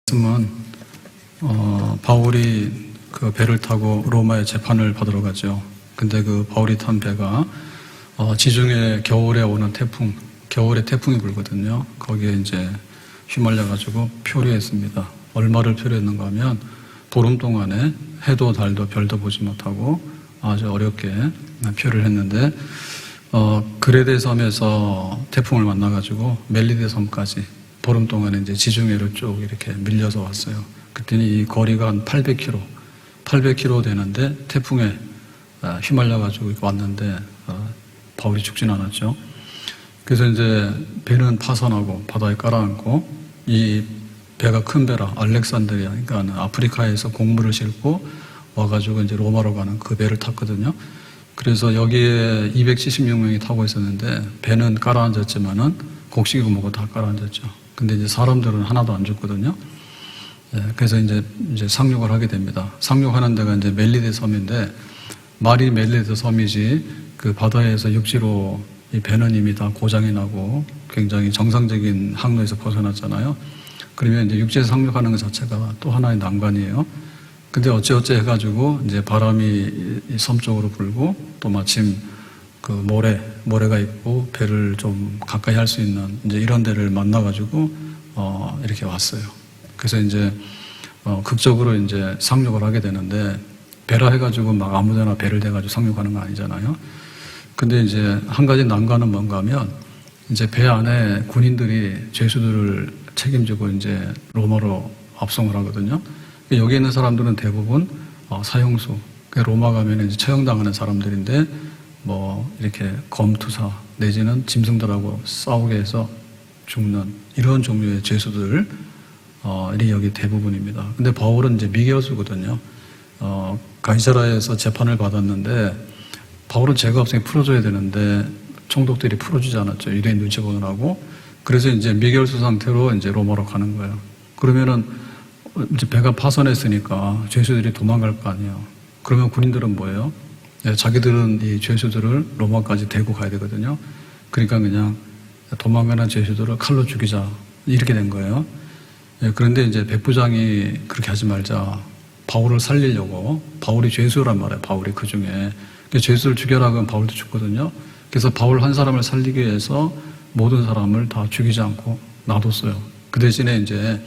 말씀은 바울이 그 배를 타고 로마에 재판을 받으러 가죠. 근데 그 바울이 탄 배가 지중해 겨울에 오는 태풍, 겨울에 태풍이 불거든요. 거기에 이제 휘말려가지고 표류했습니다. 얼마를 표류했는가 하면 보름 동안에 해도 달도 별도 보지 못하고 아주 어렵게 표류를 했는데 그레데 섬에서 태풍을 만나가지고 멜리데 섬까지 보름 동안에 이제 지중해를 쭉 이렇게 밀려서 왔어요. 그랬더니 이 거리가 한 800km 되는데 태풍에 휘말려가지고 왔는데 바울이 죽진 않았죠. 그래서 이제 배는 파선하고 바다에 깔아앉고 이 배가 큰 배라 알렉산드리아, 그러니까 아프리카에서 곡물을 싣고 와가지고 이제 로마로 가는 그 배를 탔거든요. 그래서 여기에 276명이 타고 있었는데 배는 깔아앉았지만은 곡식이고 뭐고 다 깔아앉았죠. 근데 이제 사람들은 하나도 안 죽거든요. 그래서 이제 상륙을 하게 됩니다. 상륙하는 데가 이제 멜리데 섬인데 말이 멜리데 섬이지 그 바다에서 육지로 이 배는 이미 다 고장이 나고 굉장히 정상적인 항로에서 벗어났잖아요. 그러면 이제 육지에서 상륙하는 것 자체가 또 하나의 난관이에요. 근데 어찌어찌 해가지고 이제 바람이 이 섬 쪽으로 불고 또 마침 그 모래가 있고 배를 좀 가까이 할 수 있는 이제 이런 데를 만나가지고 이렇게 왔어요. 그래서 이제 극적으로 이제 상륙을 하게 되는데 배라 해가지고 막 아무데나 배를 대가지고 상륙하는 거 아니잖아요. 근데 이제 한 가지 난관은 뭔가 하면 이제 배 안에 군인들이 죄수들을 책임지고 이제 로마로 압송을 하거든요. 여기 있는 사람들은 대부분 사형수, 로마 가면 이제 처형당하는 사람들인데 뭐 이렇게 검투사 내지는 짐승들하고 싸우게 해서 죽는 이런 종류의 죄수들 이 여기 대부분입니다. 근데 바울은 이제 미개수거든요. 가이사라에서 재판을 받았는데 바울은 죄가 없으니 풀어줘야 되는데 총독들이 풀어주지 않았죠. 유대인 눈치 보느라고. 그래서 이제 미결수 상태로 이제 로마로 가는 거예요. 그러면은 이제 배가 파선했으니까 죄수들이 도망갈 거 아니에요. 그러면 군인들은 뭐예요? 자기들은 이 죄수들을 로마까지 데리고 가야 되거든요. 그러니까 그냥 도망가는 죄수들을 칼로 죽이자 이렇게 된 거예요. 그런데 이제 백부장이 그렇게 하지 말자. 바울을 살리려고, 바울이 죄수란 말이에요. 바울이 그 중에 죄수를 죽여라 그러면 바울도 죽거든요. 그래서 바울 한 사람을 살리기 위해서 모든 사람을 다 죽이지 않고 놔뒀어요. 그 대신에 이제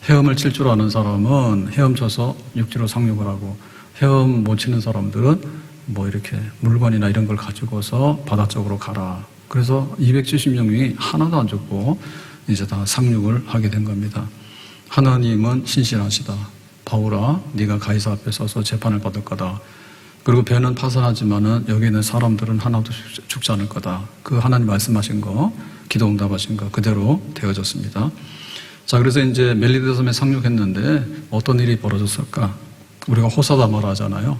헤엄을 칠 줄 아는 사람은 헤엄쳐서 육지로 상륙을 하고 헤엄 못 치는 사람들은 뭐 이렇게 물건이나 이런 걸 가지고서 바다 쪽으로 가라. 그래서 276명이 하나도 안 죽고 이제 다 상륙을 하게 된 겁니다. 하나님은 신실하시다. 바울아, 네가 가이사 앞에 서서 재판을 받을 거다. 그리고 배는 파선하지만은 여기 있는 사람들은 하나도 죽지 않을 거다. 그 하나님 말씀하신 거, 기도 응답하신 거 그대로 되어졌습니다. 자, 그래서 이제 멜리데 섬에 상륙했는데 어떤 일이 벌어졌을까? 우리가 호사다마라 하잖아요.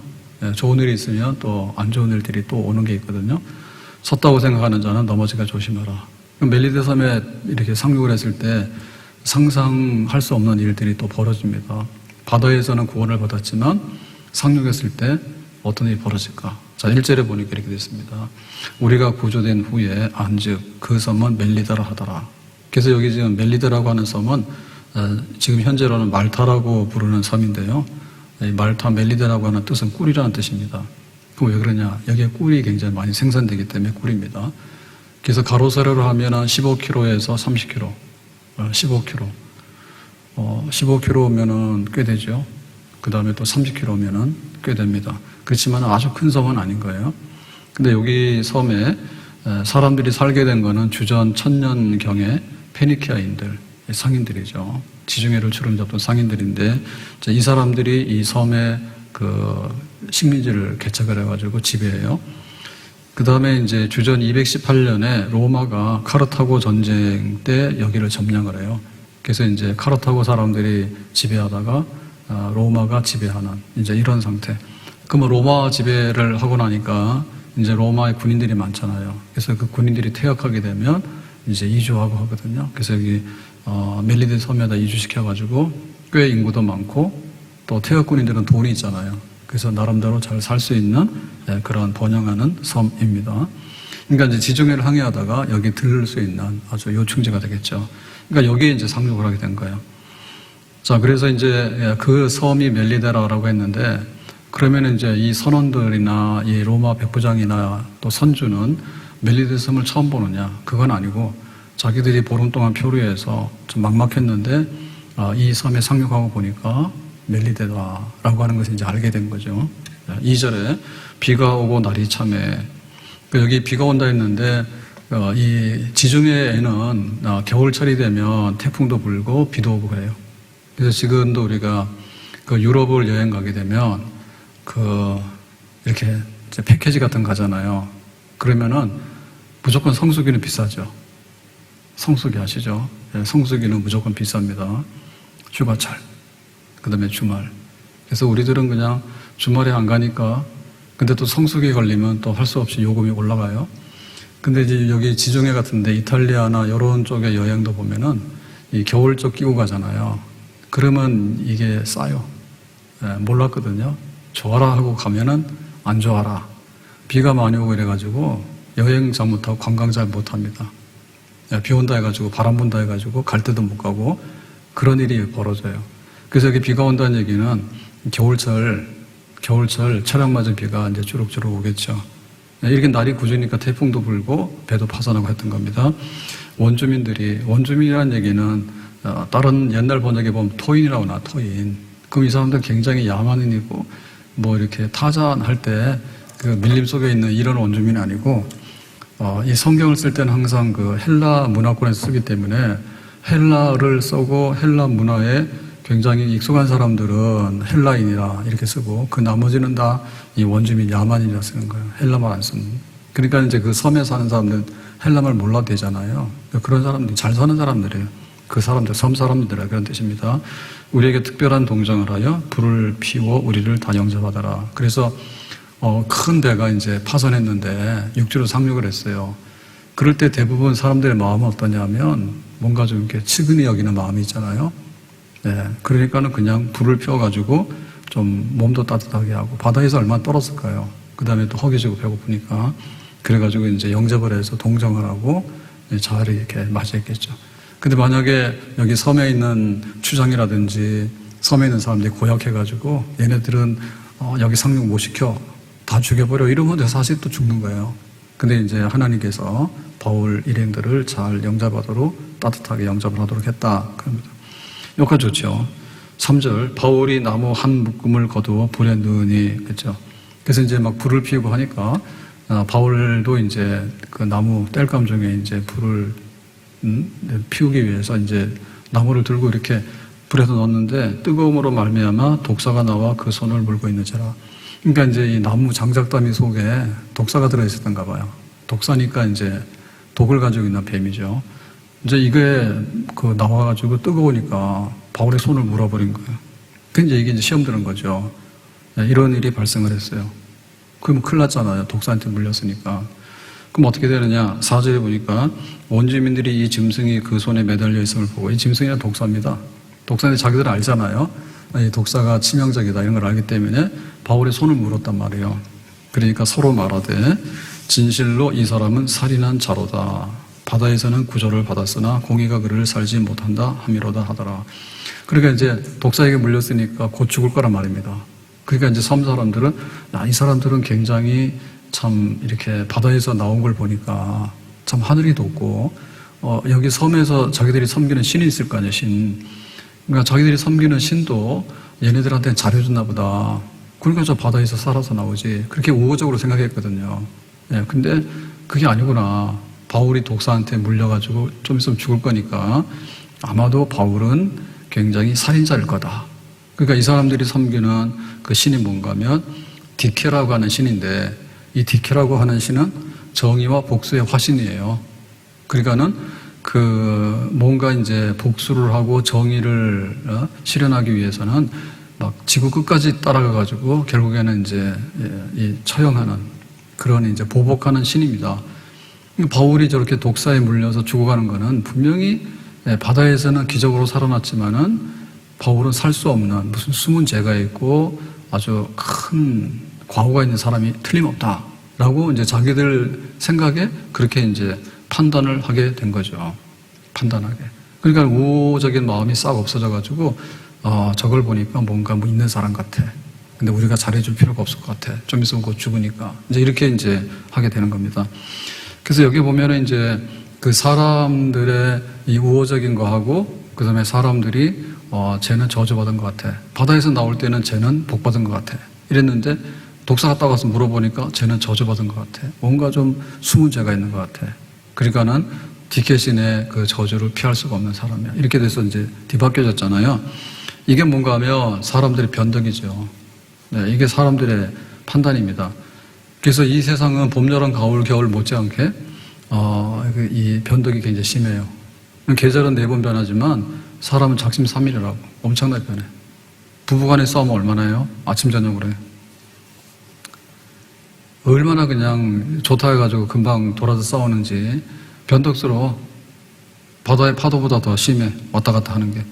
좋은 일이 있으면 또 안 좋은 일들이 또 오는 게 있거든요. 섰다고 생각하는 자는 넘어지기가 조심하라. 멜리데 섬에 이렇게 상륙을 했을 때 상상할 수 없는 일들이 또 벌어집니다. 바다에서는 구원을 받았지만 상륙했을 때 어떤 일이 벌어질까? 자, 1절에 보니까 이렇게 됐습니다. 우리가 구조된 후에 안즉 그 섬은 멜리다라 하더라. 그래서 여기 지금 멜리다라고 하는 섬은 지금 현재로는 말타라고 부르는 섬인데요. 말타 멜리다라고 하는 뜻은 꿀이라는 뜻입니다. 그럼 왜 그러냐? 여기에 꿀이 굉장히 많이 생산되기 때문에 꿀입니다. 그래서 가로세로로 하면 15km에서 30km, 15km. 15km면은 꽤 되죠. 그 다음에 또 30km면은 꽤 됩니다. 그렇지만 아주 큰 섬은 아닌 거예요. 근데 여기 섬에 사람들이 살게 된 거는 주전 1000년경에 페니키아인들, 상인들이죠. 지중해를 주름 잡던 상인들인데 이 사람들이 이 섬의 그 식민지를 개척을 해가지고 지배해요. 그 다음에 이제 주전 218년에 로마가 카르타고 전쟁 때 여기를 점령을 해요. 그래서 이제 카르타고 사람들이 지배하다가 로마가 지배하는 이제 이런 상태. 그러면 로마 지배를 하고 나니까 이제 로마의 군인들이 많잖아요. 그래서 그 군인들이 퇴역하게 되면 이제 이주하고 하거든요. 그래서 여기 멜리데 섬에다 이주시켜가지고 꽤 인구도 많고 또 퇴역 군인들은 돈이 있잖아요. 그래서 나름대로 잘 살 수 있는 그런 번영하는 섬입니다. 그러니까 이제 지중해를 항해하다가 여기 들를 수 있는 아주 요충지가 되겠죠. 그러니까 여기에 이제 상륙을 하게 된 거예요. 자, 그래서 이제 그 섬이 멜리데라라고 했는데, 그러면 이제 이 선원들이나 이 로마 백부장이나 또 선주는 멜리데 섬을 처음 보느냐? 그건 아니고 자기들이 보름 동안 표류해서 좀 막막했는데 이 섬에 상륙하고 보니까 멜리데다라고 하는 것을 이제 알게 된 거죠. 2절에 비가 오고 날이 참해. 여기 비가 온다 했는데 이 지중해에는 겨울철이 되면 태풍도 불고 비도 오고 그래요. 그래서 지금도 우리가 그 유럽을 여행 가게 되면 이렇게 이제 패키지 같은 거 가잖아요. 그러면은 무조건 성수기는 비싸죠. 성수기 아시죠? 성수기는 무조건 비쌉니다. 휴가철, 그 다음에 주말. 그래서 우리들은 그냥 주말에 안 가니까, 근데 또 성수기 걸리면 또 할 수 없이 요금이 올라가요. 근데 이제 여기 지중해 같은데 이탈리아나 이런 쪽에 여행도 보면은 이 겨울적 끼고 가잖아요. 그러면 이게 싸요. 몰랐거든요. 좋아라 하고 가면은 안 좋아라. 비가 많이 오고 이래가지고 여행 잘 못하고 관광 잘 못합니다. 비 온다 해가지고 바람 분다 해가지고 갈 때도 못 가고 그런 일이 벌어져요. 그래서 여기 비가 온다는 얘기는 겨울철 차량 맞은 비가 이제 주룩주룩 오겠죠. 이렇게 날이 굳으니까 태풍도 불고 배도 파산하고 했던 겁니다. 원주민이라는 얘기는 다른 옛날 번역에 보면 토인이라고 나와, 토인. 그럼 이 사람들 굉장히 야만인이고 뭐 이렇게 타잔할 때 그 밀림 속에 있는 이런 원주민이 아니고 이 성경을 쓸 때는 항상 그 헬라 문화권에서 쓰기 때문에 헬라를 쓰고 헬라 문화에 굉장히 익숙한 사람들은 헬라인이라 이렇게 쓰고 그 나머지는 다 이 원주민 야만인이라 쓰는 거예요. 헬라말 안 쓰는. 그러니까 이제 그 섬에 사는 사람들은 헬라말 몰라도 되잖아요. 그런 사람들이 잘 사는 사람들이에요. 그 사람들, 섬 사람들이라 그런 뜻입니다. 우리에게 특별한 동정을 하여 불을 피워 우리를 다 영접하더라. 그래서 큰 배가 이제 파손했는데 육지로 상륙을 했어요. 그럴 때 대부분 사람들의 마음은 어떠냐면 뭔가 좀 이렇게 측은히 여기는 마음이 있잖아요. 네, 그러니까는 그냥 불을 피워가지고 좀 몸도 따뜻하게 하고 바다에서 얼마나 떨었을까요? 그 다음에 또 허기지고 배고프니까 그래가지고 이제 영접을 해서 동정을 하고 잘 이렇게 맞이했겠죠. 근데 만약에 여기 섬에 있는 추장이라든지 섬에 있는 사람들이 고약해가지고 얘네들은 여기 상륙 못 시켜 다 죽여버려 이러면 사실 또 죽는 거예요. 근데 이제 하나님께서 바울 일행들을 잘 영접하도록 따뜻하게 영접을 하도록 했다. 그럽니다. 여기까지 좋죠. 3절 바울이 나무 한 묶음을 거두어 불에 넣으니 그렇죠. 그래서 이제 막 불을 피우고 하니까 바울도 이제 그 나무 땔감 중에 이제 불을 피우기 위해서 이제 나무를 들고 이렇게 불에서 넣었는데 뜨거움으로 말미암아 독사가 나와 그 손을 물고 있는지라. 그러니까 이제 이 나무 장작더미 속에 독사가 들어 있었던가 봐요. 독사니까 이제 독을 가지고 있는 뱀이죠. 이제 이게 그 나와가지고 뜨거우니까 바울의 손을 물어버린 거예요. 근데 이게 이제 시험 드는 거죠. 이런 일이 발생을 했어요. 그럼 큰일 났잖아요. 독사한테 물렸으니까. 그럼 어떻게 되느냐? 4절에 보니까 원주민들이 이 짐승이 그 손에 매달려 있음을 보고 이 짐승이란 독사입니다. 독사인데 자기들 알잖아요. 이 독사가 치명적이다 이런 걸 알기 때문에 바울의 손을 물었단 말이에요. 그러니까 서로 말하되 진실로 이 사람은 살인한 자로다. 바다에서는 구조를 받았으나 공의가 그를 살지 못한다 함이로다 하더라. 그러니까 이제 독사에게 물렸으니까 곧 죽을 거란 말입니다. 그러니까 이제 섬 사람들은 이 사람들은 굉장히 참 이렇게 바다에서 나온 걸 보니까 참 하늘이 돋고 여기 섬에서 자기들이 섬기는 신이 있을 거 아니에요. 신. 그러니까 자기들이 섬기는 신도 얘네들한테 잘해줬나 보다. 그러니까 저 바다에서 살아서 나오지. 그렇게 우호적으로 생각했거든요. 예, 근데 그게 아니구나. 바울이 독사한테 물려가지고 좀 있으면 죽을 거니까 아마도 바울은 굉장히 살인자일 거다. 그러니까 이 사람들이 섬기는 그 신이 뭔가 하면 디케라고 하는 신인데 이 디케라고 하는 신은 정의와 복수의 화신이에요. 그러니까는 그 뭔가 이제 복수를 하고 정의를 실현하기 위해서는 막 지구 끝까지 따라가가지고 결국에는 이제 이 처형하는 그런 이제 보복하는 신입니다. 바울이 저렇게 독사에 물려서 죽어가는 거는 분명히 바다에서는 기적으로 살아났지만은 바울은 살 수 없는 무슨 숨은 죄가 있고 아주 큰 과오가 있는 사람이 틀림없다라고 이제 자기들 생각에 그렇게 이제 판단을 하게 된 거죠. 판단하게. 그러니까 우호적인 마음이 싹 없어져가지고 저걸 보니까 뭔가 뭐 있는 사람 같아. 근데 우리가 잘해줄 필요가 없을 것 같아. 좀 있으면 곧 죽으니까. 이제 이렇게 이제 하게 되는 겁니다. 그래서 여기 보면은 이제 그 사람들의 이 우호적인 거하고 그 다음에 사람들이 쟤는 저주받은 것 같아. 바다에서 나올 때는 쟤는 복받은 것 같아. 이랬는데 독사 갔다 와서 물어보니까 쟤는 저주받은 것 같아. 뭔가 좀 숨은 죄가 있는 것 같아. 그러니까는 디켓신의 그 저주를 피할 수가 없는 사람이야. 이렇게 돼서 이제 뒤바뀌어졌잖아요. 이게 뭔가 하면 사람들의 변덕이죠. 네, 이게 사람들의 판단입니다. 그래서 이 세상은 봄, 여름, 가을, 겨울 못지않게 이 변덕이 굉장히 심해요. 계절은 4번 변하지만 사람은 작심삼일이라고 엄청나게 변해. 부부간의 싸움은 얼마나 해요? 아침 저녁으로 해요. 얼마나 그냥 좋다 해가지고 금방 돌아서 싸우는지 변덕스러워. 바다의 파도보다 더 심해. 왔다 갔다 하는 게.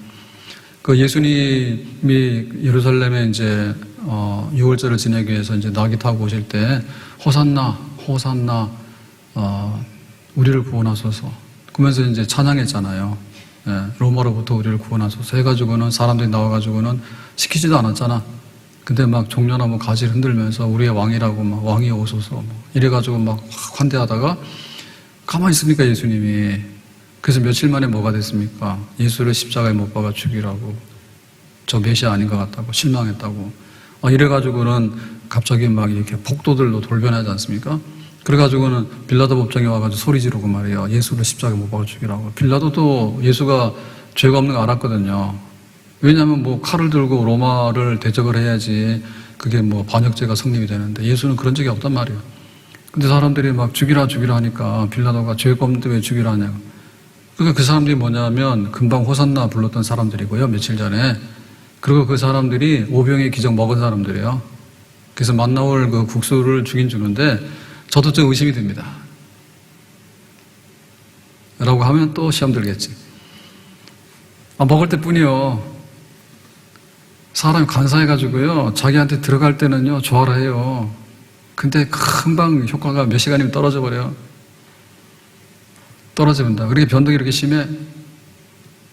그 예수님이 예루살렘에 이제 6월절을 지내기 위해서 이제 나귀 타고 오실 때 호산나, 호산나, 우리를 구원하소서. 그러면서 이제 찬양했잖아요. 예, 로마로부터 우리를 구원하소서 해가지고는 사람들이 나와가지고는 시키지도 않았잖아. 근데 막 종려나무 가지를 흔들면서 우리의 왕이라고 막 왕이 오소서 뭐 이래가지고 막 환대하다가 가만히 있습니까 예수님이. 그래서 며칠 만에 뭐가 됐습니까? 예수를 십자가에 못 박아 죽이라고. 저 메시아 아닌 것 같다고 실망했다고. 이래가지고는 갑자기 막 이렇게 폭도들로 돌변하지 않습니까? 그래가지고는 빌라도 법정에 와가지고 소리 지르고 말이에요. 예수를 십자가에 못 박아 죽이라고. 빌라도도 예수가 죄가 없는 거 알았거든요. 왜냐하면 뭐 칼을 들고 로마를 대적을 해야지 그게 뭐 반역죄가 성립이 되는데 예수는 그런 적이 없단 말이에요. 근데 사람들이 막 죽이라 하니까 빌라도가 죄가 없는데 왜 죽이라 하냐고. 그러니까 그 사람들이 뭐냐면 금방 호산나 불렀던 사람들이고요. 며칠 전에. 그리고 그 사람들이 오병의 기적 먹은 사람들이에요. 그래서 만나올 그 국수를 주긴 주는데 저도 좀 의심이 됩니다. 라고 하면 또 시험 들겠지. 먹을 때뿐이요. 사람이 간사해가지고요. 자기한테 들어갈 때는요. 좋아라 해요. 근데 금방 효과가 몇 시간이면 떨어져 버려요. 떨어집니다. 그렇게 변덕이 이렇게 심해.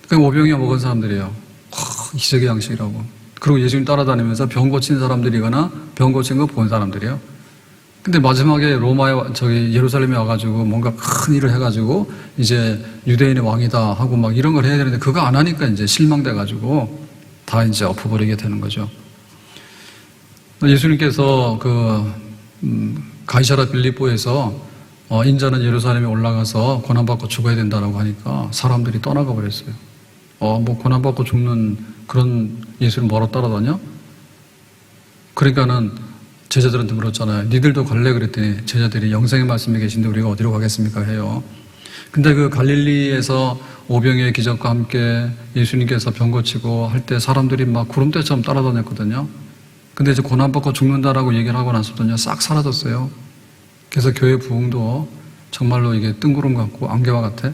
그 오병이어 먹은 사람들이에요. 기적의 양식이라고. 그리고 예수님 따라다니면서 병 고친 사람들이거나 병 고친 거 본 사람들이에요. 근데 마지막에 예루살렘에 와가지고 뭔가 큰 일을 해가지고 이제 유대인의 왕이다 하고 막 이런 걸 해야 되는데 그거 안 하니까 이제 실망돼가지고 다 이제 엎어버리게 되는 거죠. 예수님께서 가이사랴 빌립보에서 인자는 예루살렘에 올라가서 고난받고 죽어야 된다라고 하니까 사람들이 떠나가 버렸어요. 뭐 고난받고 죽는 그런 예수를 뭐로 따라다녀? 그러니까는 제자들한테 물었잖아요. 니들도 갈래? 그랬더니 제자들이 영생의 말씀에 계신데 우리가 어디로 가겠습니까? 해요. 근데 그 갈릴리에서 오병이의 기적과 함께 예수님께서 병 고치고 할 때 사람들이 막 구름대처럼 따라다녔거든요. 근데 이제 고난받고 죽는다라고 얘기를 하고 나서는요, 싹 사라졌어요. 그래서 교회 부흥도 정말로 이게 뜬구름 같고 안개와 같아.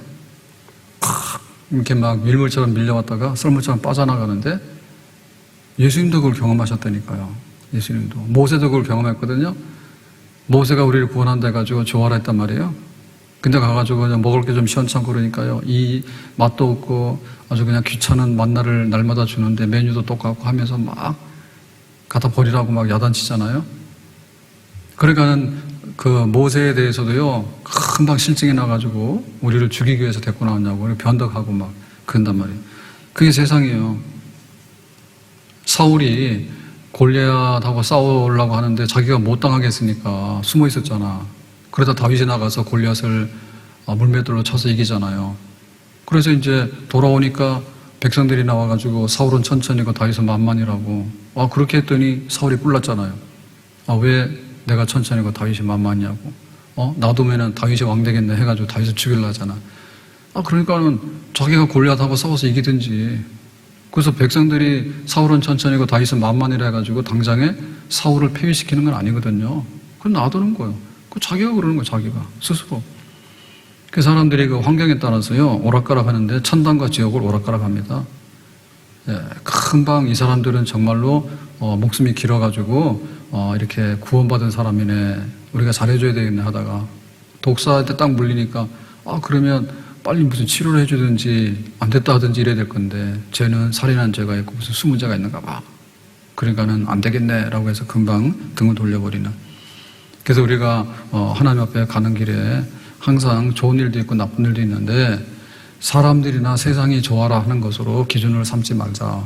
이렇게 막 밀물처럼 밀려왔다가 썰물처럼 빠져나가는데 예수님도 그걸 경험하셨다니까요. 예수님도. 모세도 그걸 경험했거든요. 모세가 우리를 구원한다 해가지고 조화라 했단 말이에요. 근데 가가지고 그냥 먹을 게 좀 시원찮고 그러니까요. 이 맛도 없고 아주 그냥 귀찮은 만나를 날마다 주는데 메뉴도 똑같고 하면서 막 갖다 버리라고 막 야단치잖아요. 그러니까는 그 모세에 대해서도요, 금방 실증이 나가지고 우리를 죽이기 위해서 데리고 나왔냐고 변덕하고 막 그런단 말이에요. 그게 세상이에요. 사울이 골리앗하고 싸우려고 하는데 자기가 못 당하겠으니까 숨어 있었잖아. 그러다 다윗이 나가서 골리앗을 물맷돌로 쳐서 이기잖아요. 그래서 이제 돌아오니까 백성들이 나와가지고 사울은 천천히고 다윗은 만만이라고. 그렇게 했더니 사울이 뿔났잖아요. 왜 내가 천천히고 다윗이 만만이냐고. 놔두면은 다윗이 왕 되겠네 해가지고 다윗을 죽이려 하잖아. 그러니까는 자기가 골리앗하고 싸워서 이기든지. 그래서 백성들이 사울은 천천히고 다윗은 만만이라 해가지고 당장에 사울을 폐위시키는 건 아니거든요. 그건 놔두는 거예요. 그 자기가 그러는 거예요, 자기가. 스스로. 그 사람들이 그 환경에 따라서요, 오락가락 하는데 천당과 지옥을 오락가락 합니다. 금방 이 사람들은 정말로, 목숨이 길어가지고, 이렇게 구원받은 사람이네. 우리가 잘해줘야 되겠네 하다가, 독사한테 딱 물리니까, 그러면 빨리 무슨 치료를 해주든지 안 됐다 하든지 이래야 될 건데 쟤는 살인한 죄가 있고 무슨 수문제가 있는가 봐. 그러니까는 안 되겠네라고 해서 금방 등을 돌려버리는. 그래서 우리가 하나님 앞에 가는 길에 항상 좋은 일도 있고 나쁜 일도 있는데 사람들이나 세상이 좋아라 하는 것으로 기준을 삼지 말자.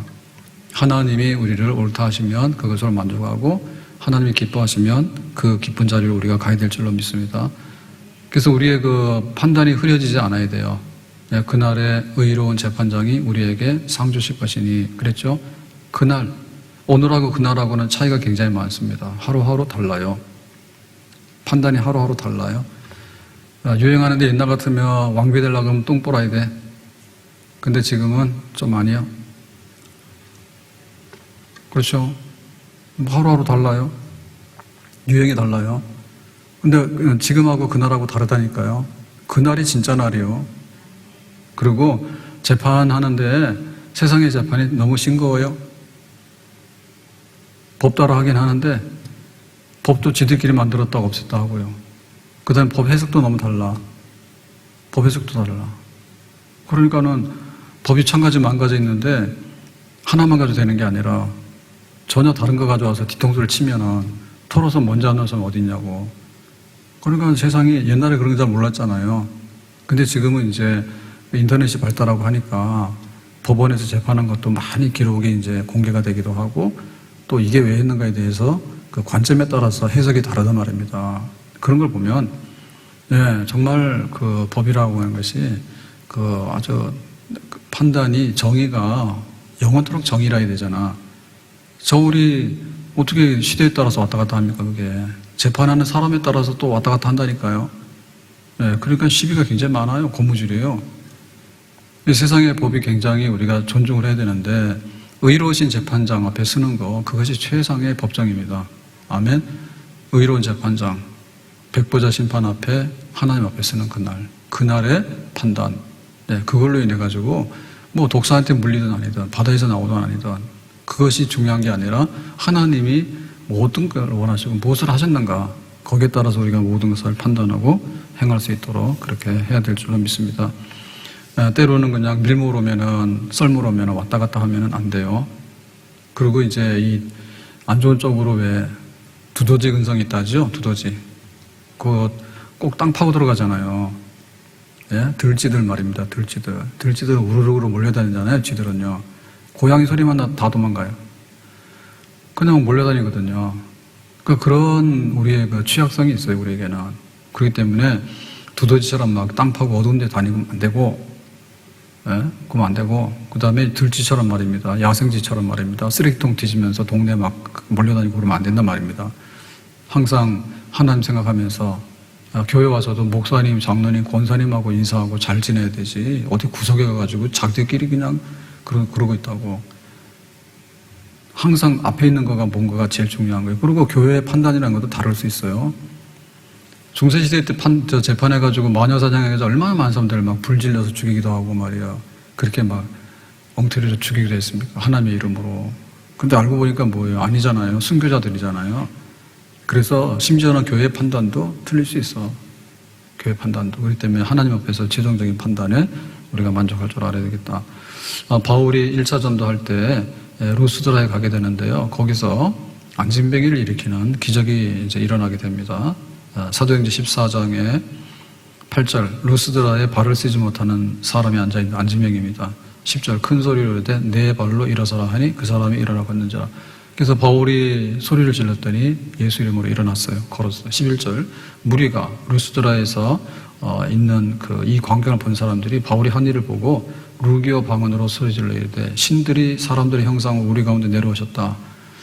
하나님이 우리를 옳다 하시면 그것을 만족하고 하나님이 기뻐하시면 그 기쁜 자리를 우리가 가야 될 줄로 믿습니다. 그래서 우리의 그 판단이 흐려지지 않아야 돼요. 그날의 의로운 재판장이 우리에게 상 주실 것이니 그랬죠. 그날, 오늘하고 그날하고는 차이가 굉장히 많습니다. 하루하루 달라요. 판단이 하루하루 달라요. 유행하는데 옛날 같으면 왕비 되려고 하면 똥 빨아야 돼. 근데 지금은 좀 아니야. 그렇죠. 하루하루 달라요. 유행이 달라요. 근데 지금하고 그날하고 다르다니까요. 그날이 진짜 날이요. 그리고 재판하는데 세상의 재판이 너무 싱거워요. 법 따라 하긴 하는데 법도 지들끼리 만들었다고 없앴다 하고요. 그 다음에 법 해석도 너무 달라. 법 해석도 달라. 그러니까는 법이 천 가지 만 가지 있는데 하나만 가지고 되는 게 아니라 전혀 다른 거 가져와서 뒤통수를 치면은 털어서 먼지 안 나는 사람 어디 있냐고. 그러니까 세상이 옛날에 그런 거 잘 몰랐잖아요. 근데 지금은 이제 인터넷이 발달하고 하니까 법원에서 재판한 것도 많이 기록이 이제 공개가 되기도 하고 또 이게 왜 했는가에 대해서 그 관점에 따라서 해석이 다르단 말입니다. 그런 걸 보면, 정말 그 법이라고 하는 것이 그 아주 판단이 정의가 영원토록 정의라야 되잖아. 우리 어떻게 시대에 따라서 왔다 갔다 합니까, 그게. 재판하는 사람에 따라서 또 왔다 갔다 한다니까요. 그러니까 시비가 굉장히 많아요. 고무줄이에요. 세상의 법이 굉장히 우리가 존중을 해야 되는데, 의로우신 재판장 앞에 서는 거, 그것이 최상의 법정입니다. 아멘. 의로운 재판장, 백보자 심판 앞에 하나님 앞에 서는 그날의 판단, 그걸로 인해 가지고 뭐 독사한테 물리든 아니든 바다에서 나오든 아니든 그것이 중요한 게 아니라 하나님이 모든 걸 원하시고 무엇을 하셨는가, 거기에 따라서 우리가 모든 것을 판단하고 행할 수 있도록 그렇게 해야 될 줄로 믿습니다. 때로는 그냥 밀물 오면은, 썰물 오면은 왔다 갔다 하면은 안 돼요. 그리고 이제 이 안 좋은 쪽으로 왜 두더지 근성이 있다죠? 두더지. 꼭 땅 파고 들어가잖아요. 들쥐들 말입니다. 들쥐들 우르르 몰려다니잖아요. 쥐들은요. 고양이 소리만 다 도망가요. 그냥 몰려다니거든요. 그런 우리의 그 취약성이 있어요. 우리에게는. 그렇기 때문에 두더지처럼 막 땅 파고 어두운 데 다니면 안 되고, 그러면 안 되고, 그 다음에 들쥐처럼 말입니다. 야생쥐처럼 말입니다. 쓰레기통 뒤지면서 동네 막 몰려다니고 그러면 안 된단 말입니다. 항상 하나님 생각하면서 교회 와서도 목사님, 장로님, 권사님하고 인사하고 잘 지내야 되지. 어디 구석에 가가지고 자기들끼리 그냥 그러고 있다고. 항상 앞에 있는 거가 뭔가가 제일 중요한 거예요. 그리고 교회의 판단이라는 것도 다를 수 있어요. 중세시대 때 재판해가지고 마녀사냥해가지고 얼마나 많은 사람들을 막 불질러서 죽이기도 하고 말이야. 그렇게 막 엉터리로 죽이기도 했습니까? 하나님의 이름으로. 근데 알고 보니까 뭐예요? 아니잖아요. 순교자들이잖아요. 그래서 심지어는 교회의 판단도 틀릴 수 있어. 교회 판단도. 그렇기 때문에 하나님 앞에서 최종적인 판단에 우리가 만족할 줄 알아야 되겠다. 바울이 1차 전도할 때 루스드라에 가게 되는데요. 거기서 안진뱅이를 일으키는 기적이 이제 일어나게 됩니다. 사도행전 14장에 8절, 루스드라에 발을 쓰지 못하는 사람이 앉아있는 안진뱅이입니다. 10절, 큰 소리로 이르되 내 발로 일어서라 하니 그 사람이 일어나고 있는지라. 그래서 바울이 소리를 질렀더니 예수 이름으로 일어났어요. 걸었어요. 11절, 무리가 루스드라에서 있는 이 광경을 본 사람들이 바울이 한 일을 보고 루기오 방언으로 소리질러 이르되 신들이 사람들의 형상으로 우리 가운데 내려오셨다.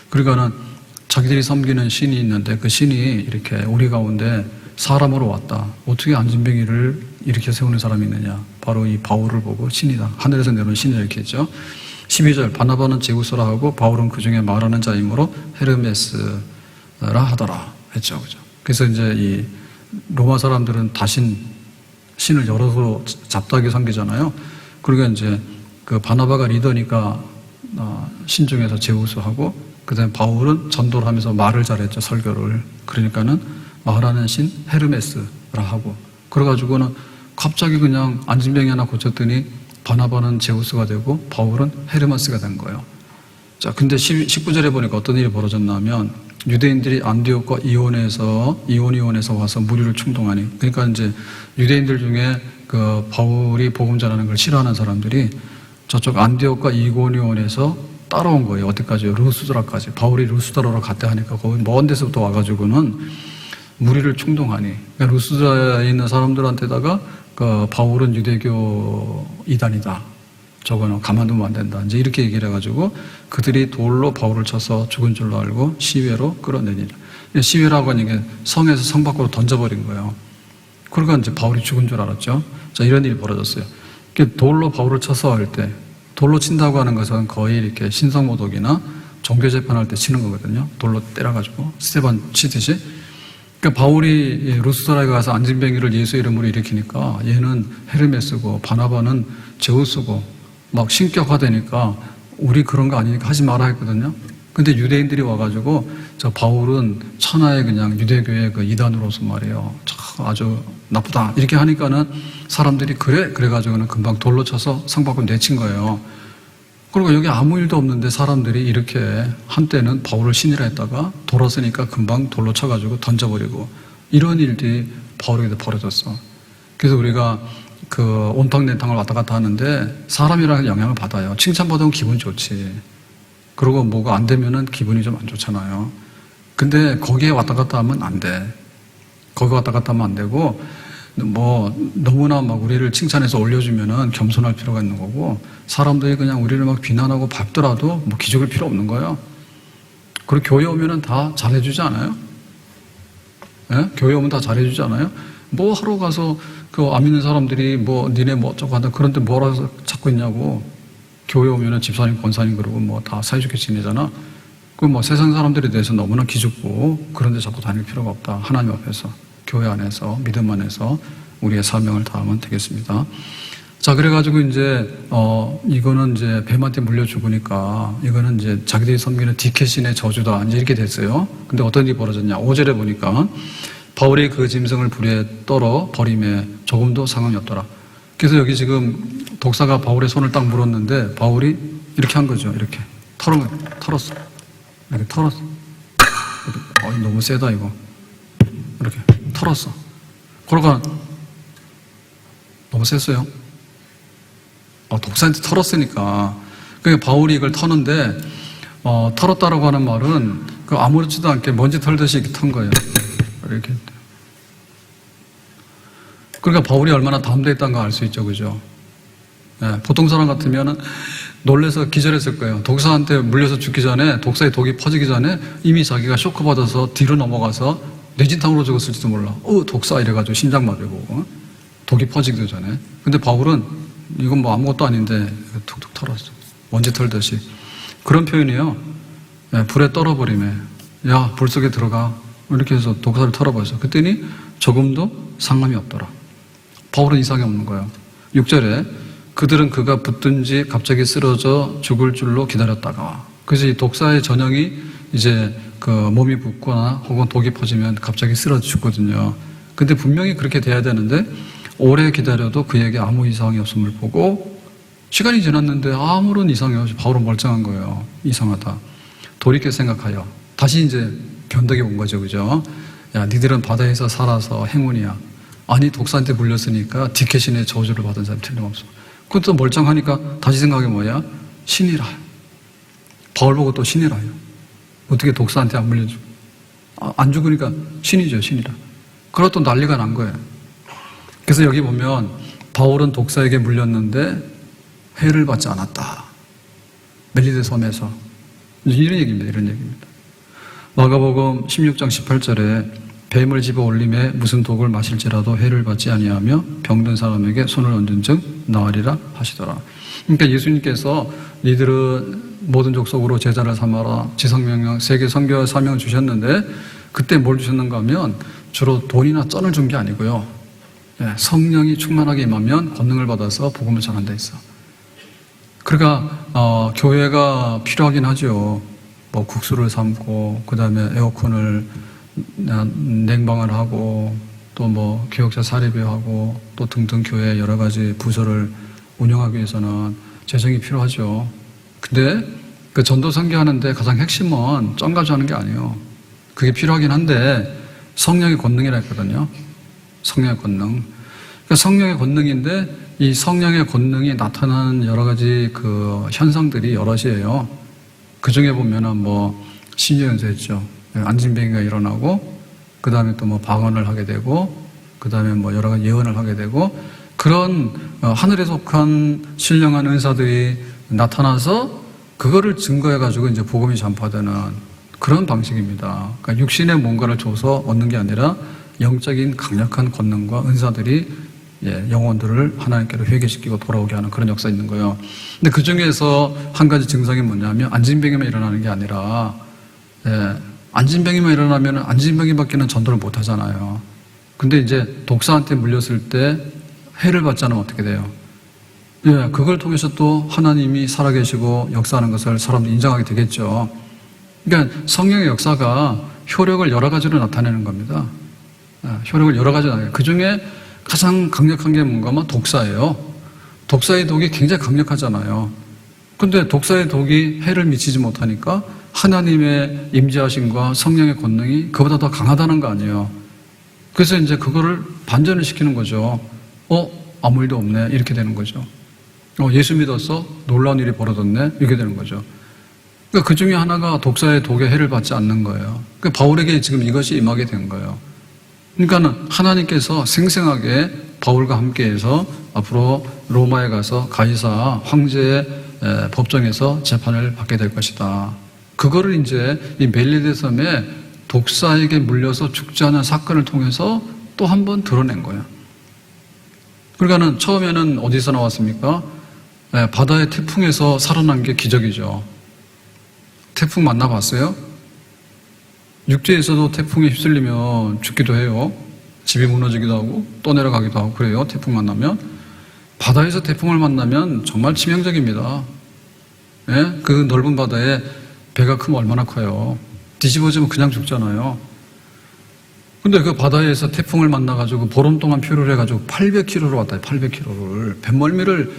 그러니까는 자기들이 섬기는 신이 있는데 그 신이 이렇게 우리 가운데 사람으로 왔다. 어떻게 안진뱅이를 일으켜 세우는 사람이 있느냐. 바로 이 바울을 보고 신이다. 하늘에서 내려온 신을 이렇게 했죠. 12절, 바나바는 제우스라 하고 바울은 그 중에 말하는 자이므로 헤르메스라 하더라 했죠. 그죠? 그래서 이제 이 로마 사람들은 신을 여러로 잡다하게 섬기잖아요. 그러니까 이제 그 바나바가 리더니까 신 중에서 제우스하고 그 다음에 바울은 전도를 하면서 말을 잘했죠. 설교를. 그러니까는 말하는 신 헤르메스라 하고 그래가지고는 갑자기 그냥 안진병이 하나 고쳤더니 바나바는 제우스가 되고 바울은 헤르메스가 된 거예요. 자, 근데 19절에 보니까 어떤 일이 벌어졌냐면 유대인들이 안디옥과 이오니온에서 와서 무리를 충동하니, 그러니까 이제 유대인들 중에 그 바울이 복음 전하는 걸 싫어하는 사람들이 저쪽 안디옥과 이오니온에서 따라온 거예요. 어디까지요? 루스드라까지. 바울이 루스드라로 갔다 하니까 거기 먼 데서부터 와가지고는 무리를 충동하니, 그러니까 루스드라에 있는 사람들한테다가 그 바울은 유대교 이단이다, 저거는 가만두면 안 된다, 이제 이렇게 얘기를 해가지고 그들이 돌로 바울을 쳐서 죽은 줄로 알고 시외로 끌어내니라. 시외라고 하는 게 성에서 성 밖으로 던져버린 거예요. 그러니까 이제 바울이 죽은 줄 알았죠. 자, 이런 일이 벌어졌어요. 돌로 바울을 쳐서 할 때, 돌로 친다고 하는 것은 거의 이렇게 신성모독이나 종교재판할 때 치는 거거든요. 돌로 때려가지고 스테반 치듯이. 그러니까 바울이 루스드라에 가서 안진뱅이를 예수 이름으로 일으키니까 얘는 헤르메스고 바나바는 제우스고 막 신격화되니까 우리 그런 거 아니니까 하지 마라 했거든요. 근데 유대인들이 와가지고 저 바울은 천하의 그냥 유대교의 그 이단으로서 말이에요, 아주 나쁘다 이렇게 하니까는 사람들이 그래가지고는 금방 돌로 쳐서 상 밖으로 내친 거예요. 그리고 여기 아무 일도 없는데 사람들이 이렇게 한때는 바울을 신이라 했다가 돌아서니까 금방 돌로 쳐가지고 던져버리고, 이런 일들이 바울에게도 벌어졌어. 그래서 우리가 그 온탕내탕을 왔다 갔다 하는데 사람이라는 영향을 받아요. 칭찬받으면 기분 좋지. 그리고 뭐가 안 되면은 기분이 좀 안 좋잖아요. 근데 거기에 왔다 갔다 하면 안 돼. 거기 왔다 갔다 하면 안 되고, 뭐 너무나 막 우리를 칭찬해서 올려주면은 겸손할 필요가 있는 거고, 사람들이 그냥 우리를 막 비난하고 밟더라도 뭐 기죽을 필요 없는 거예요. 그리고 교회 오면은 다 잘해주지 않아요? 예? 교회 오면 다 잘해주지 않아요? 뭐 하러 가서 그 안 믿는 사람들이 뭐 니네 뭐 어쩌고 한다 그런데 뭐라고 찾고 있냐고. 교회 오면은 집사님 권사님 그러고 뭐 다 사이좋게 지내잖아. 그 뭐 세상 사람들에 대해서 너무나 기죽고 그런데 자꾸 다닐 필요가 없다. 하나님 앞에서, 교회 안에서, 믿음 안에서 우리의 사명을 다하면 되겠습니다. 자, 그래가지고 이제 이거는 이제 뱀한테 물려 죽으니까 이거는 이제 자기들이 섬기는 디케신의 저주다, 이제 이렇게 됐어요. 근데 어떤 일이 벌어졌냐? 5절에 보니까 바울이 그 짐승을 불에 떨어 버림에 조금도 상관이 없더라. 그래서 여기 지금 독사가 바울의 손을 딱 물었는데 바울이 이렇게 한 거죠. 이렇게 털었어. 이렇게 털었어. 너무 세다 이거. 이렇게 털었어. 그러니까 너무 셌어요. 독사한테 털었으니까. 그러니까 바울이 이걸 터는데 털었다라고 하는 말은 그 아무렇지도 않게 먼지 털듯이 이렇게 턴 거예요. 이렇게. 그러니까 바울이 얼마나 다운돼 있다는 거 알 수 있죠, 그죠? 예, 보통 사람 같으면 놀래서 기절했을 거예요. 독사한테 물려서 죽기 전에, 독사의 독이 퍼지기 전에 이미 자기가 쇼크 받아서 뒤로 넘어가서 뇌진탕으로 죽었을지도 몰라. 독사 이래가지고 심장마비고 독이 퍼지기도 전에. 근데 바울은 이건 뭐 아무것도 아닌데 툭툭 털었어. 먼지 털듯이. 그런 표현이에요. 예, 불에 떨어버리면 야, 불 속에 들어가. 이렇게 해서 독사를 털어버렸어. 그랬더니 조금도 상관이 없더라. 바울은 이상이 없는 거예요. 6절에 그들은 그가 붙든지 갑자기 쓰러져 죽을 줄로 기다렸다가, 그래서 이 독사의 전형이 이제 그 몸이 붓거나 혹은 독이 퍼지면 갑자기 쓰러져 죽거든요. 근데 분명히 그렇게 돼야 되는데 오래 기다려도 그에게 아무 이상이 없음을 보고 시간이 지났는데 아무런 이상이 없이 바울은 멀쩡한 거예요. 이상하다. 돌이켜 생각하여 다시 이제 변덕이 온 거죠, 그죠? 야, 니들은 바다에서 살아서 행운이야. 아니, 독사한테 물렸으니까 디케신의 저주를 받은 사람 틀림없어. 그것도 멀쩡하니까 다시 생각해 뭐야? 신이라. 바울 보고 또 신이라요. 어떻게 독사한테 안 물려주고. 안 죽으니까 신이죠, 신이라. 그러다 또 난리가 난 거예요. 그래서 여기 보면 바울은 독사에게 물렸는데 해를 받지 않았다. 멜리데 섬에서. 이런 얘기입니다, 이런 얘기입니다. 마가복음 16장 18절에 뱀을 집어 올림에 무슨 독을 마실지라도 해를 받지 아니하며 병든 사람에게 손을 얹은 즉 나으리라 하시더라. 그러니까 예수님께서 니들은 모든 족속으로 제자를 삼아라, 지성명령 세계 선교 사명을 주셨는데 그때 뭘 주셨는가 하면 주로 돈이나 쩐을 준 게 아니고요. 성령이 충만하게 임하면 권능을 받아서 복음을 전한다 했어. 그러니까 교회가 필요하긴 하죠. 뭐 국수를 삶고 그 다음에 에어컨을 냉방을 하고 또 또 뭐 교역자 사례비하고 또 등등 교회 여러 가지 부서를 운영하기 위해서는 재정이 필요하죠. 근데 그 전도 선교하는데 가장 핵심은 점 가져가는 게 아니에요. 그게 필요하긴 한데 성령의 권능이라 했거든요. 성령의 권능. 그러니까 성령의 권능인데 이 성령의 권능이 나타나는 여러 가지 그 현상들이 여럿이에요. 그 중에 보면은 뭐 신유연세 했죠. 안진뱅이가 일어나고 그 다음에 또 뭐 방언을 하게 되고 그 다음에 뭐 여러 가지 예언을 하게 되고 그런 하늘에 속한 신령한 은사들이 나타나서 그거를 증거해가지고 이제 복음이 전파되는 그런 방식입니다. 그러니까 육신의 뭔가를 줘서 얻는 게 아니라 영적인 강력한 권능과 은사들이 영혼들을 하나님께로 회개시키고 돌아오게 하는 그런 역사가 있는 거예요. 근데 그 중에서 한 가지 증상이 뭐냐면 안진뱅이만 일어나는 게 아니라 안진뱅이만 일어나면 안진뱅이밖에는 전도를 못 하잖아요. 근데 이제 독사한테 물렸을 때 해를 받지 않으면 어떻게 돼요? 그걸 통해서 또 하나님이 살아계시고 역사하는 것을 사람들이 인정하게 되겠죠. 그러니까 성령의 역사가 효력을 여러 가지로 나타내는 겁니다. 효력을 여러 가지로 나타내요. 그 중에 가장 강력한 게 뭔가면 독사예요. 독사의 독이 굉장히 강력하잖아요. 근데 독사의 독이 해를 미치지 못하니까 하나님의 임재하심과 성령의 권능이 그보다 더 강하다는 거 아니에요. 그래서 이제 그거를 반전을 시키는 거죠. 아무 일도 없네. 이렇게 되는 거죠. 예수 믿었어? 놀라운 일이 벌어졌네? 이렇게 되는 거죠. 그러니까 그 중에 하나가 독사의 독의 해를 받지 않는 거예요. 그러니까 바울에게 지금 이것이 임하게 된 거예요. 그러니까는 하나님께서 생생하게 바울과 함께해서 앞으로 로마에 가서 가이사 황제의 법정에서 재판을 받게 될 것이다. 그거를 이제 이 멜리데 섬에 독사에게 물려서 죽지 않은 사건을 통해서 또 한 번 드러낸 거예요. 그러니까는 처음에는 어디서 나왔습니까? 바다의 태풍에서 살아난 게 기적이죠. 태풍 만나봤어요? 육지에서도 태풍에 휩쓸리면 죽기도 해요. 집이 무너지기도 하고 또 내려가기도 하고 그래요. 태풍 만나면. 바다에서 태풍을 만나면 정말 치명적입니다. 그 넓은 바다에 배가 크면 얼마나 커요. 뒤집어지면 그냥 죽잖아요. 근데 그 바다에서 태풍을 만나가지고 보름 동안 표류를 해가지고 800km로 왔다. 800km를. 뱃멀미를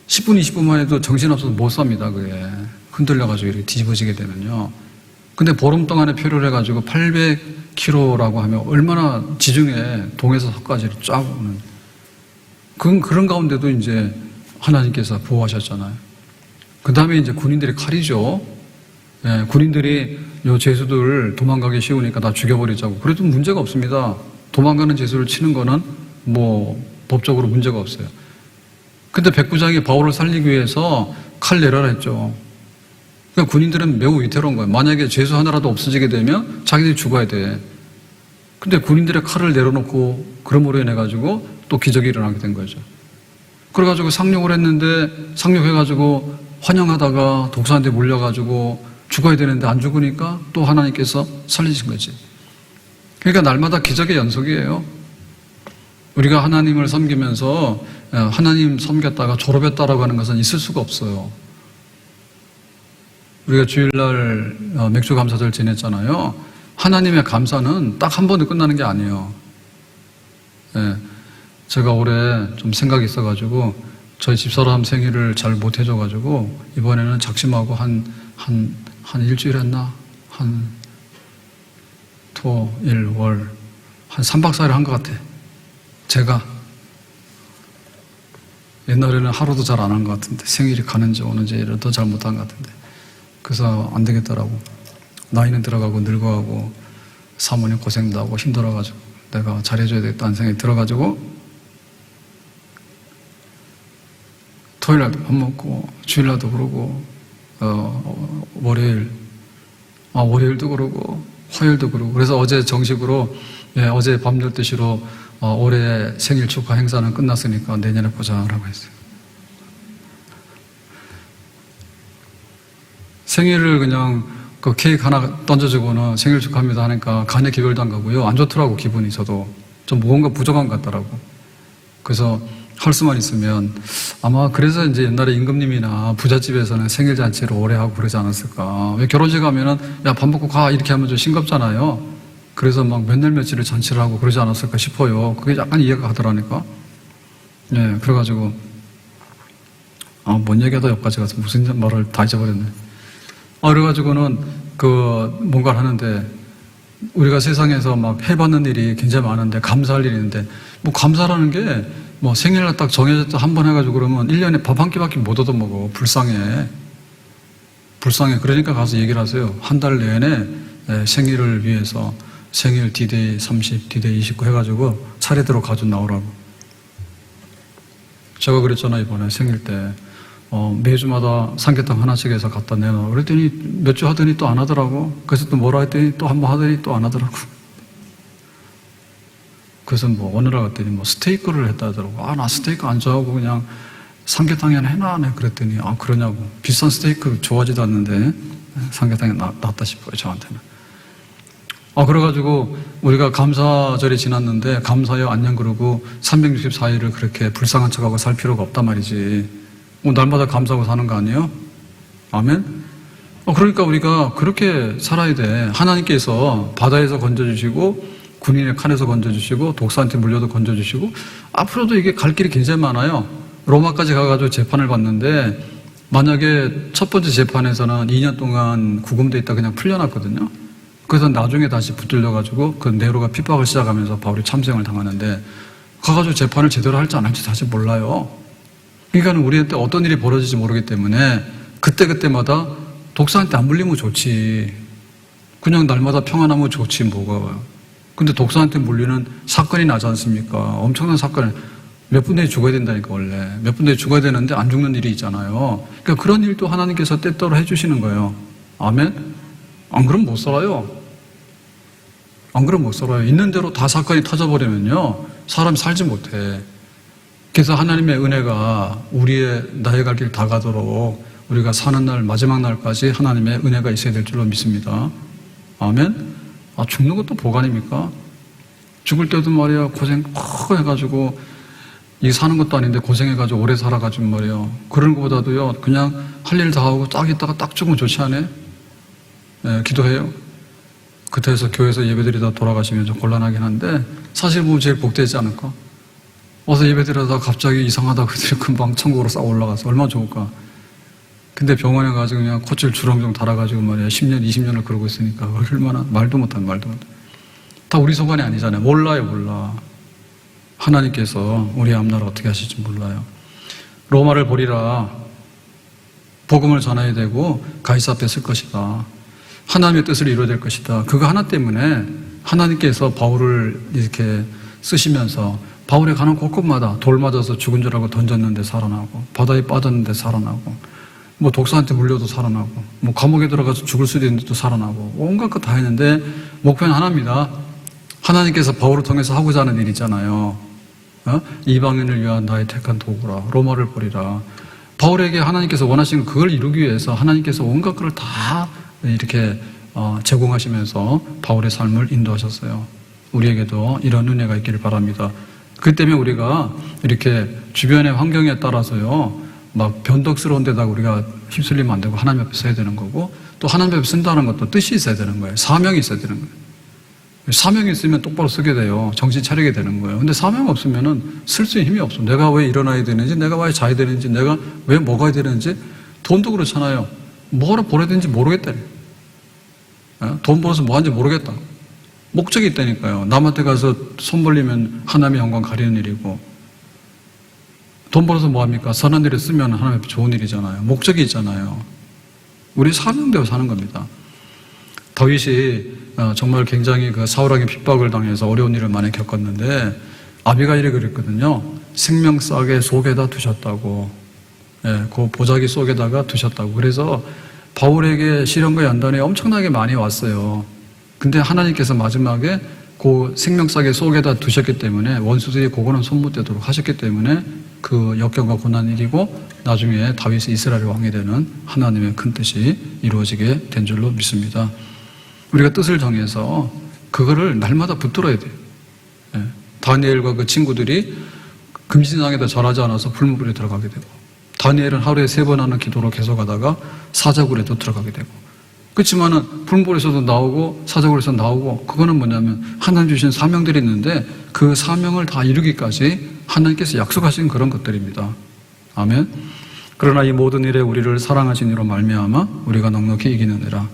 10분, 20분만 해도 정신없어서 못 삽니다. 그게. 흔들려가지고 이렇게 뒤집어지게 되면요. 근데 보름 동안에 표류를 해가지고 800km라고 하면 얼마나 지중해 동에서 서까지 쫙 오는. 그런 가운데도 이제 하나님께서 보호하셨잖아요. 그 다음에 이제 군인들의 칼이죠. 군인들이 요 죄수들 도망가기 쉬우니까 다 죽여버리자고. 그래도 문제가 없습니다. 도망가는 죄수를 치는 거는 뭐 법적으로 문제가 없어요. 근데 백부장이 바울을 살리기 위해서 칼 내려라 했죠. 그러니까 군인들은 매우 위태로운 거예요. 만약에 죄수 하나라도 없어지게 되면 자기들이 죽어야 돼. 근데 군인들의 칼을 내려놓고 그럼으로 인해 가지고 또 기적이 일어나게 된 거죠. 그래가지고 상륙을 했는데 상륙해가지고 환영하다가 독사한테 물려가지고 죽어야 되는데 안 죽으니까 또 하나님께서 살리신 거지. 그러니까 날마다 기적의 연속이에요. 우리가 하나님을 섬기면서 하나님 섬겼다가 졸업했다라고 하는 것은 있을 수가 없어요. 우리가 주일날 맥주 감사절 지냈잖아요. 하나님의 감사는 딱 한 번에 끝나는 게 아니에요. 제가 올해 좀 생각이 있어가지고 저희 집사람 생일을 잘 못 해줘가지고 이번에는 작심하고 한 일주일 했나? 한 토, 일, 월, 한 3박 4일 한 것 같아. 제가 옛날에는 하루도 잘 안 한 것 같은데 생일이 가는지 오는지를 더 잘 못한 것 같은데 그래서 안 되겠더라고. 나이는 들어가고 늙어가고 사모님 고생도 하고 힘들어가지고 내가 잘해줘야 되겠다는 생각이 들어가지고 토요일날도 밥 먹고 주일날도 그러고 월요일도 그러고 화요일도 그러고 그래서 어제 정식으로 어제 밤 12시로 올해 생일 축하 행사는 끝났으니까 내년에 보자라고 했어요. 생일을 그냥 그 케이크 하나 던져주고는 생일 축하합니다 하니까 간에 기별도 안 가고요. 안 좋더라고 기분이. 저도 좀 뭔가 부족한 것 같더라고. 그래서 할 수만 있으면 아마 그래서 이제 옛날에 임금님이나 부잣집에서는 생일 잔치를 오래 하고 그러지 않았을까. 왜 결혼식 가면은 야 밥 먹고 가 이렇게 하면 좀 싱겁잖아요. 그래서 막 몇 날 며칠을 잔치를 하고 그러지 않았을까 싶어요. 그게 약간 이해가 가더라니까. 네, 그래가지고, 뭔 얘기하다 여기까지 가서 무슨 말을 다 잊어버렸네. 그래가지고는 뭔가를 하는데, 우리가 세상에서 막 해봤는 일이 굉장히 많은데, 감사할 일이 있는데, 뭐 감사라는 게, 뭐 생일날 딱 정해졌다 한 번 해가지고 그러면 1년에 밥 한 끼밖에 못 얻어먹어. 불쌍해. 그러니까 가서 얘기를 하세요. 한 달 내내 생일을 위해서 생일 D-Day 30, D-Day 29 해가지고 차례대로 가져 나오라고. 제가 그랬잖아요, 이번에 생일 때. 매주마다 삼계탕 하나씩 해서 갖다 내놔. 그랬더니 몇 주 하더니 또 안 하더라고. 그래서 또 뭐라 했더니 또 한 번 하더니 또 안 하더라고. 그래서 뭐 어느 날 갔더니 뭐 스테이크를 했다 하더라고. 나 스테이크 안 좋아하고 그냥 삼계탕이 하나 해놔. 그랬더니 그러냐고. 비싼 스테이크 좋아하지도 않는데 삼계탕이 낫다 싶어요, 저한테는. 그래가지고 우리가 감사절이 지났는데 감사여 안녕 그러고 364일을 그렇게 불쌍한 척하고 살 필요가 없단 말이지. 날마다 감사하고 사는 거 아니에요? 아멘? 그러니까 우리가 그렇게 살아야 돼. 하나님께서 바다에서 건져주시고 군인의 칼에서 건져주시고 독사한테 물려도 건져주시고 앞으로도 이게 갈 길이 굉장히 많아요. 로마까지 가가지고 재판을 받는데 만약에 첫 번째 재판에서는 2년 동안 구금돼 있다 그냥 풀려났거든요. 그래서 나중에 다시 붙들려가지고 그 네로가 핍박을 시작하면서 바울이 참생을 당하는데 가가지고 재판을 제대로 할지 안 할지 사실 몰라요. 그러니까 우리한테 어떤 일이 벌어질지 모르기 때문에 그때그때마다 독사한테 안 물리면 좋지. 그냥 날마다 평안하면 좋지 뭐가. 근데 독사한테 물리는 사건이 나지 않습니까? 엄청난 사건. 몇 분에 죽어야 된다니까 원래. 몇 분에 죽어야 되는데 안 죽는 일이 있잖아요. 그러니까 그런 일도 하나님께서 때때로 해주시는 거예요. 아멘? 안 그러면 못 살아요. 있는 대로 다 사건이 터져버리면요. 사람이 살지 못해. 그래서 하나님의 은혜가 우리의 나의 갈 길 다 가도록 우리가 사는 날 마지막 날까지 하나님의 은혜가 있어야 될 줄로 믿습니다. 아멘? 죽는 것도 복 아닙니까? 죽을 때도 말이야 고생 해가지고 이 사는 것도 아닌데 고생해가지고 오래 살아가지고 말이야. 그런 것보다도요 그냥 할 일 다 하고 딱 있다가 딱 죽으면 좋지 않아요? 네, 기도해요. 그때에서 교회에서 예배드리다 돌아가시면 좀 곤란하긴 한데 사실 보면 제일 복되지 않을까? 어서 예배드리다가 갑자기 이상하다 그랬더니 금방 천국으로 싹 올라가서 얼마나 좋을까? 근데 병원에 가서 그냥 콧줄 주렁주렁 달아가지고 말이야 10년, 20년을 그러고 있으니까 얼마나 말도 못한. 다 우리 소관이 아니잖아요. 몰라. 하나님께서 우리 앞날을 어떻게 하실지 몰라요. 로마를 보리라. 복음을 전해야 되고 가이사 앞에 쓸 것이다. 하나님의 뜻을 이루어야 될 것이다. 그거 하나 때문에 하나님께서 바울을 이렇게 쓰시면서 바울에 가는 곳곳마다 돌 맞아서 죽은 줄 알고 던졌는데 살아나고 바다에 빠졌는데 살아나고 뭐 독사한테 물려도 살아나고 뭐 감옥에 들어가서 죽을 수도 있는데 또 살아나고 온갖 거 다 했는데 목표는 하나입니다. 하나님께서 바울을 통해서 하고자 하는 일 있잖아요. 이방인을 위한 나의 택한 도구라. 로마를 보리라. 바울에게 하나님께서 원하시는 그걸 이루기 위해서 하나님께서 온갖 것을 다 이렇게 제공하시면서 바울의 삶을 인도하셨어요. 우리에게도 이런 은혜가 있기를 바랍니다. 그 때문에 우리가 이렇게 주변의 환경에 따라서요 막 변덕스러운 데다가 우리가 휩쓸리면 안 되고 하나님 앞에 서야 되는 거고 또 하나님 앞에 쓴다는 것도 뜻이 있어야 되는 거예요. 사명이 있어야 되는 거예요. 사명이 있으면 똑바로 쓰게 돼요. 정신 차리게 되는 거예요. 근데 사명 없으면은 쓸 수 있는 힘이 없어. 내가 왜 일어나야 되는지, 내가 왜 자야 되는지, 내가 왜 먹어야 되는지. 돈도 그렇잖아요. 뭐하러 벌어야 되는지 모르겠다니. 돈 벌어서 뭐 하는지 모르겠다. 목적이 있다니까요. 남한테 가서 손 벌리면 하나님의 영광 가리는 일이고 돈 벌어서 뭐 합니까? 선한 일에 쓰면 하나님 앞에 좋은 일이잖아요. 목적이 있잖아요. 우리 사명대로 사는 겁니다. 다윗이 정말 굉장히 그 사울에게 핍박을 당해서 어려운 일을 많이 겪었는데 아비가일이 그랬거든요. 생명싸개 속에다 두셨다고. 그 보자기 속에다가 두셨다고. 그래서 바울에게 시련과 연단이 엄청나게 많이 왔어요. 근데 하나님께서 마지막에 그 생명싸개 속에다 두셨기 때문에 원수들이 그거는 손 못 대도록 하셨기 때문에 그 역경과 고난을 이기고 나중에 다윗이 이스라엘 왕이 되는 하나님의 큰 뜻이 이루어지게 된 줄로 믿습니다. 우리가 뜻을 정해서 그거를 날마다 붙들어야 돼요. 다니엘과 그 친구들이 금신상에다 절하지 않아서 불무불에 들어가게 되고 다니엘은 하루에 3번 하는 기도로 계속하다가 사자굴에도 들어가게 되고 그렇지만은 불법에서도 나오고 사적으로서 나오고, 그거는 뭐냐면 하나님 주신 사명들이 있는데 그 사명을 다 이루기까지 하나님께서 약속하신 그런 것들입니다. 아멘. 그러나 이 모든 일에 우리를 사랑하신 이로 말미암아 우리가 넉넉히 이기느니라.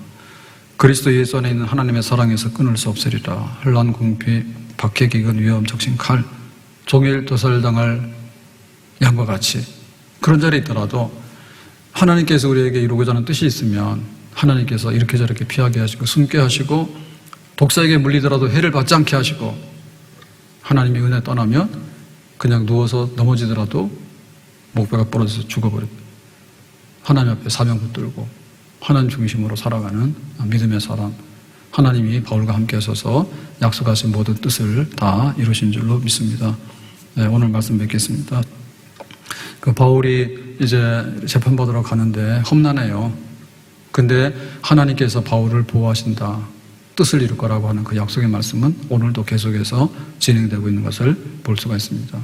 그리스도 예수 안에 있는 하나님의 사랑에서 끊을 수 없으리라. 혼란, 궁핍, 박해, 기근, 위험, 적신, 칼, 종일 도살당할 양과 같이 그런 자리에 있더라도 하나님께서 우리에게 이루고자 하는 뜻이 있으면 하나님께서 이렇게 저렇게 피하게 하시고 숨게 하시고 독사에게 물리더라도 해를 받지 않게 하시고, 하나님의 은혜 떠나면 그냥 누워서 넘어지더라도 목배가 부러져서 죽어버립니다. 하나님 앞에 사명 붙들고 하나님 중심으로 살아가는 믿음의 사람, 하나님이 바울과 함께 하셔서 약속하신 모든 뜻을 다 이루신 줄로 믿습니다. 네, 오늘 말씀 뵙겠습니다. 그 바울이 이제 재판받으러 가는데 험난해요. 근데 하나님께서 바울을 보호하신다, 뜻을 이룰 거라고 하는 그 약속의 말씀은 오늘도 계속해서 진행되고 있는 것을 볼 수가 있습니다.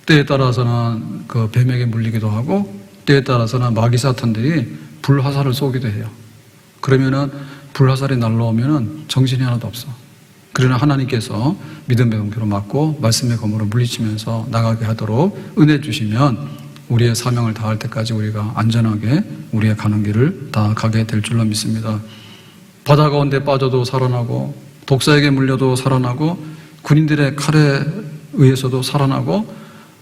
때에 따라서는 그 뱀에게 물리기도 하고, 때에 따라서는 마귀 사탄들이 불화살을 쏘기도 해요. 그러면은 불화살이 날라오면은 정신이 하나도 없어. 그러나 하나님께서 믿음의 검기로 막고 말씀의 검으로 물리치면서 나가게 하도록 은혜 주시면 우리의 사명을 다할 때까지 우리가 안전하게 우리의 가는 길을 다 가게 될 줄로 믿습니다. 바다 가운데 빠져도 살아나고, 독사에게 물려도 살아나고, 군인들의 칼에 의해서도 살아나고,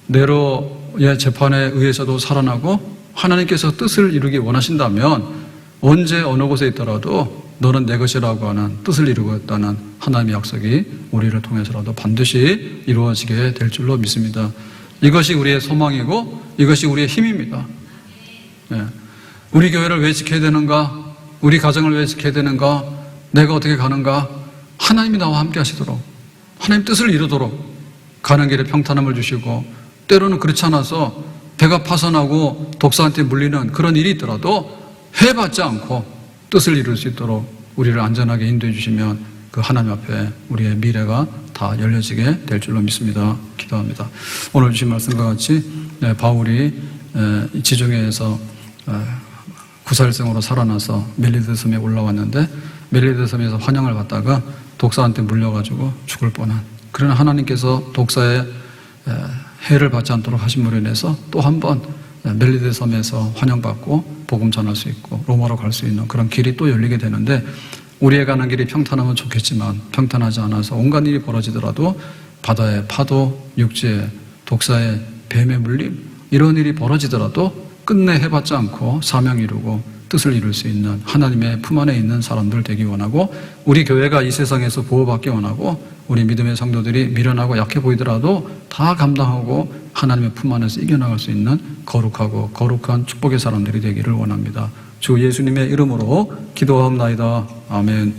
네로의 재판에 의해서도 살아나고, 하나님께서 뜻을 이루기 원하신다면 언제 어느 곳에 있더라도 너는 내 것이라고 하는 뜻을 이루겠다는 하나님의 약속이 우리를 통해서라도 반드시 이루어지게 될 줄로 믿습니다. 이것이 우리의 소망이고 이것이 우리의 힘입니다. 네. 우리 교회를 왜 지켜야 되는가? 우리 가정을 왜 지켜야 되는가? 내가 어떻게 가는가? 하나님이 나와 함께 하시도록, 하나님 뜻을 이루도록 가는 길에 평탄함을 주시고, 때로는 그렇지 않아서 배가 파손하고 독사한테 물리는 그런 일이 있더라도 해받지 않고 뜻을 이룰 수 있도록 우리를 안전하게 인도해 주시면 그 하나님 앞에 우리의 미래가 다 열려지게 될 줄로 믿습니다. 기도합니다. 오늘 주신 말씀과 같이 바울이 지중해에서 구살생으로 살아나서 멜리드 섬에 올라왔는데 멜리드 섬에서 환영을 받다가 독사한테 물려가지고 죽을 뻔한, 그러나 하나님께서 독사의 해를 받지 않도록 하심으로 인해서 또 한 번 멜리드 섬에서 환영받고 복음 전할 수 있고 로마로 갈 수 있는 그런 길이 또 열리게 되는데, 우리의 가는 길이 평탄하면 좋겠지만 평탄하지 않아서 온갖 일이 벌어지더라도 바다의 파도, 육지의 독사의 뱀의 물림, 이런 일이 벌어지더라도 끝내 해받지 않고 사명 이루고 뜻을 이룰 수 있는 하나님의 품 안에 있는 사람들 되기 원하고, 우리 교회가 이 세상에서 보호받기 원하고, 우리 믿음의 성도들이 미련하고 약해 보이더라도 다 감당하고 하나님의 품 안에서 이겨나갈 수 있는 거룩하고 거룩한 축복의 사람들이 되기를 원합니다. 주 예수님의 이름으로 기도하옵나이다. 아멘.